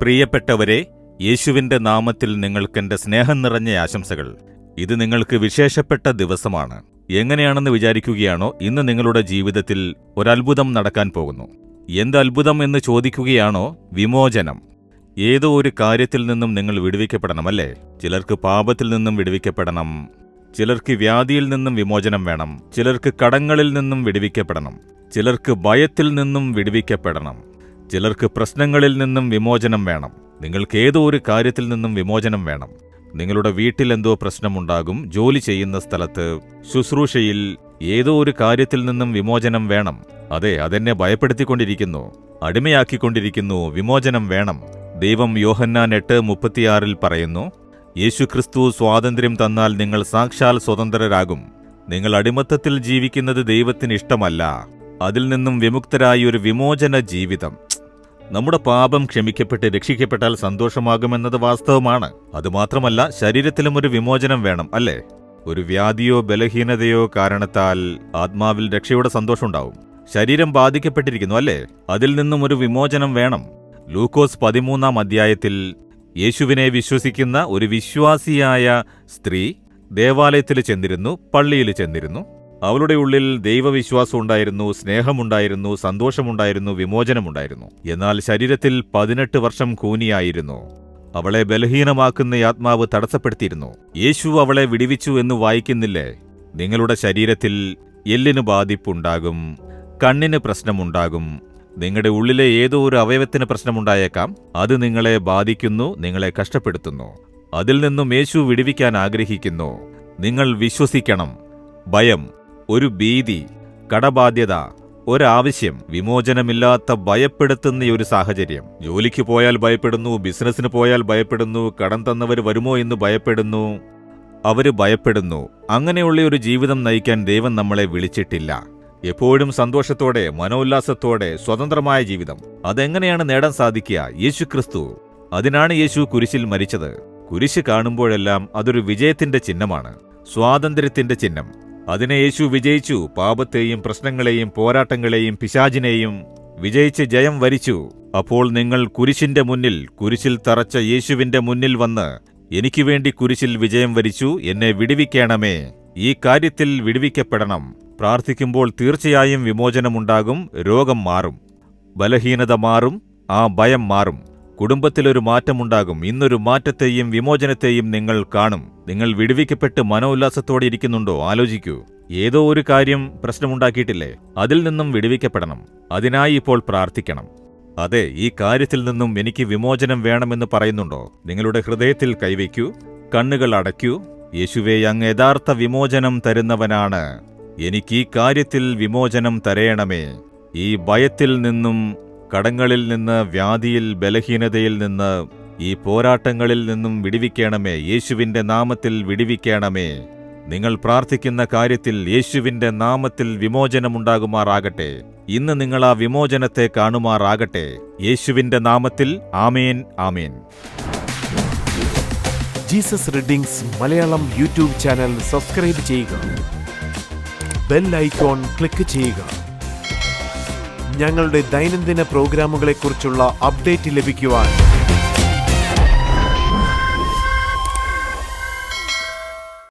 പ്രിയപ്പെട്ടവരെ, യേശുവിന്റെ നാമത്തിൽ നിങ്ങൾക്കെന്റെ സ്നേഹം നിറഞ്ഞ ആശംസകൾ. ഇത് നിങ്ങൾക്ക് വിശേഷപ്പെട്ട ദിവസമാണ്. എങ്ങനെയാണെന്ന് വിചാരിക്കുകയാണോ? ഇന്ന് നിങ്ങളുടെ ജീവിതത്തിൽ ഒരത്ഭുതം നടക്കാൻ പോകുന്നു. എന്ത് അത്ഭുതം എന്ന് ചോദിക്കുകയാണോ? വിമോചനം. ഏതോ ഒരു കാര്യത്തിൽ നിന്നും നിങ്ങൾ വിടുവിക്കപ്പെടണം, അല്ലേ? ചിലർക്ക് പാപത്തിൽ നിന്നും വിടുവിക്കപ്പെടണം, ചിലർക്ക് വ്യാധിയിൽ നിന്നും വിമോചനം വേണം, ചിലർക്ക് കടങ്ങളിൽ നിന്നും വിടുവിക്കപ്പെടണം, ചിലർക്ക് ഭയത്തിൽ നിന്നും വിടുവിക്കപ്പെടണം, ചിലർക്ക് പ്രശ്നങ്ങളിൽ നിന്നും വിമോചനം വേണം. നിങ്ങൾക്ക് ഏതോ ഒരു കാര്യത്തിൽ നിന്നും വിമോചനം വേണം. നിങ്ങളുടെ വീട്ടിൽ എന്തോ പ്രശ്നമുണ്ടാകും, ജോലി ചെയ്യുന്ന സ്ഥലത്ത്, ശുശ്രൂഷയിൽ ഏതോ ഒരു കാര്യത്തിൽ നിന്നും വിമോചനം വേണം. അതെ, അതെന്നെ ഭയപ്പെടുത്തിക്കൊണ്ടിരിക്കുന്നു, അടിമയാക്കിക്കൊണ്ടിരിക്കുന്നു. വിമോചനം വേണം. ദൈവം യോഹന്നാൻ 8:36 പറയുന്നു, യേശുക്രിസ്തു സ്വാതന്ത്ര്യം തന്നാൽ നിങ്ങൾ സാക്ഷാൽ സ്വതന്ത്രരാകും. നിങ്ങൾ അടിമത്തത്തിൽ ജീവിക്കുന്നത് ദൈവത്തിന് ഇഷ്ടമല്ല. അതിൽ നിന്നും വിമുക്തരായ ഒരു വിമോചന ജീവിതം. നമ്മുടെ പാപം ക്ഷമിക്കപ്പെട്ട് രക്ഷിക്കപ്പെട്ടാൽ സന്തോഷമാകുമെന്നത് വാസ്തവമാണ്. അതുമാത്രമല്ല, ശരീരത്തിലും ഒരു വിമോചനം വേണം, അല്ലേ? ഒരു വ്യാധിയോ ബലഹീനതയോ കാരണത്താൽ ആത്മാവിൽ രക്ഷയുടെ സന്തോഷമുണ്ടാവും. ശരീരം ബാധിക്കപ്പെട്ടിരിക്കുന്നു, അല്ലേ? അതിൽ നിന്നും ഒരു വിമോചനം വേണം. ലൂക്കോസ് 13 യേശുവിനെ വിശ്വസിക്കുന്ന ഒരു വിശ്വാസിയായ സ്ത്രീ ദേവാലയത്തിൽ ചെന്നിരുന്നു, പള്ളിയിൽ ചെന്നിരുന്നു. അവളുടെ ഉള്ളിൽ ദൈവവിശ്വാസം ഉണ്ടായിരുന്നു, സ്നേഹമുണ്ടായിരുന്നു, സന്തോഷമുണ്ടായിരുന്നു, വിമോചനമുണ്ടായിരുന്നു. എന്നാൽ ശരീരത്തിൽ 18 വർഷം കൂനിയായിരുന്നു. അവളെ ബലഹീനമാക്കുന്ന ആത്മാവ് തടസ്സപ്പെടുത്തിയിരുന്നു. യേശു അവളെ വിടുവിച്ചു എന്ന് വായിക്കുന്നില്ലേ? നിങ്ങളുടെ ശരീരത്തിൽ എല്ലിന് ബാധിപ്പുണ്ടാകും, കണ്ണിന് പ്രശ്നമുണ്ടാകും, നിങ്ങളുടെ ഉള്ളിലെ ഏതോ ഒരു അവയവത്തിന് പ്രശ്നമുണ്ടായേക്കാം. അത് നിങ്ങളെ ബാധിക്കുന്നു, നിങ്ങളെ കഷ്ടപ്പെടുത്തുന്നു. അതിൽ നിന്നും യേശു വിടുവിക്കാൻ ആഗ്രഹിക്കുന്നു. നിങ്ങൾ വിശ്വസിക്കണം. ഭയം, ഒരു ഭീതി, കടബാധ്യത, ഒരാവശ്യം, വിമോചനമില്ലാത്ത ഭയപ്പെടുത്തുന്ന ഒരു സാഹചര്യം. ജോലിക്ക് പോയാൽ ഭയപ്പെടുന്നു, ബിസിനസ്സിന് പോയാൽ ഭയപ്പെടുന്നു, കടം തന്നവർ വരുമോ എന്ന് ഭയപ്പെടുന്നു, അവര് ഭയപ്പെടുന്നു. അങ്ങനെയുള്ള ഒരു ജീവിതം നയിക്കാൻ ദൈവം നമ്മളെ വിളിച്ചിട്ടില്ല. എപ്പോഴും സന്തോഷത്തോടെ, മനോല്ലാസത്തോടെ, സ്വതന്ത്രമായ ജീവിതം. അതെങ്ങനെയാണ് നേടാൻ സാധിക്കുക? യേശുക്രിസ്തു. അതിനാണ് യേശു കുരിശിൽ മരിച്ചത്. കുരിശ് കാണുമ്പോഴെല്ലാം അതൊരു വിജയത്തിന്റെ ചിഹ്നമാണ്, സ്വാതന്ത്ര്യത്തിന്റെ ചിഹ്നം. അതിനെ യേശു വിജയിച്ചു. പാപത്തെയും പ്രശ്നങ്ങളെയും പോരാട്ടങ്ങളെയും പിശാചിനെയും വിജയിച്ച് ജയം വരിച്ചു. അപ്പോൾ നിങ്ങൾ കുരിശിന്റെ മുന്നിൽ, കുരിശിൽ തറച്ച യേശുവിന്റെ മുന്നിൽ വന്ന്, എനിക്ക് വേണ്ടി കുരിശിൽ വിജയം വരിച്ചു, എന്നെ വിടുവിക്കണമേ, ഈ കാര്യത്തിൽ വിടുവിക്കപ്പെടണം. പ്രാർത്ഥിക്കുമ്പോൾ തീർച്ചയായും വിമോചനമുണ്ടാകും. രോഗം മാറും, ബലഹീനത മാറും, ആ ഭയം മാറും. കുടുംബത്തിലൊരു മാറ്റമുണ്ടാകും. ഇന്നൊരു മാറ്റത്തെയും വിമോചനത്തെയും നിങ്ങൾ കാണും. നിങ്ങൾ വിടുവിക്കപ്പെട്ട് മനോല്ലാസത്തോടെ ഇരിക്കുന്നുണ്ടോ? ആലോചിക്കൂ. ഏതോ ഒരു കാര്യം പ്രശ്നമുണ്ടാക്കിയിട്ടില്ലേ? അതിൽ നിന്നും വിടുവിക്കപ്പെടണം. അതിനായി ഇപ്പോൾ പ്രാർത്ഥിക്കണം. അതെ, ഈ കാര്യത്തിൽ നിന്നും എനിക്ക് വിമോചനം വേണമെന്ന് പറയുന്നുണ്ടോ? നിങ്ങളുടെ ഹൃദയത്തിൽ കൈവയ്ക്കൂ, കണ്ണുകൾ അടയ്ക്കൂ. യേശുവേ, അങ്ങ് യഥാർത്ഥ വിമോചനം തരുന്നവനാണ്. എനിക്ക് ഈ കാര്യത്തിൽ വിമോചനം തരയണമേ. ഈ ഭയത്തിൽ നിന്നും, കടങ്ങളിൽ നിന്ന്, വ്യാധിയിൽ, ബലഹീനതയിൽ നിന്ന്, ഈ പോരാട്ടങ്ങളിൽ നിന്നും വിടുവിക്കണമേ. യേശുവിന്റെ നാമത്തിൽ വിടുവിക്കണമേ. നിങ്ങൾ പ്രാർത്ഥിക്കുന്ന കാര്യത്തിൽ യേശുവിന്റെ നാമത്തിൽ വിമോചനമുണ്ടാകുമാറാകട്ടെ. ഇന്ന് നിങ്ങൾ ആ വിമോചനത്തെ കാണുമാറാകട്ടെ. യേശുവിന്റെ നാമത്തിൽ ആമേൻ, ആമേൻ. Jesus readings Malayalam YouTube channel subscribe ചെയ്യുക. ബെൽ ഐക്കോൺ ക്ലിക്ക് ചെയ്യുക. ഞങ്ങളുടെ ദൈനംദിന പ്രോഗ്രാമുകളെക്കുറിച്ചുള്ള അപ്ഡേറ്റ് ലഭിക്കുവാൻ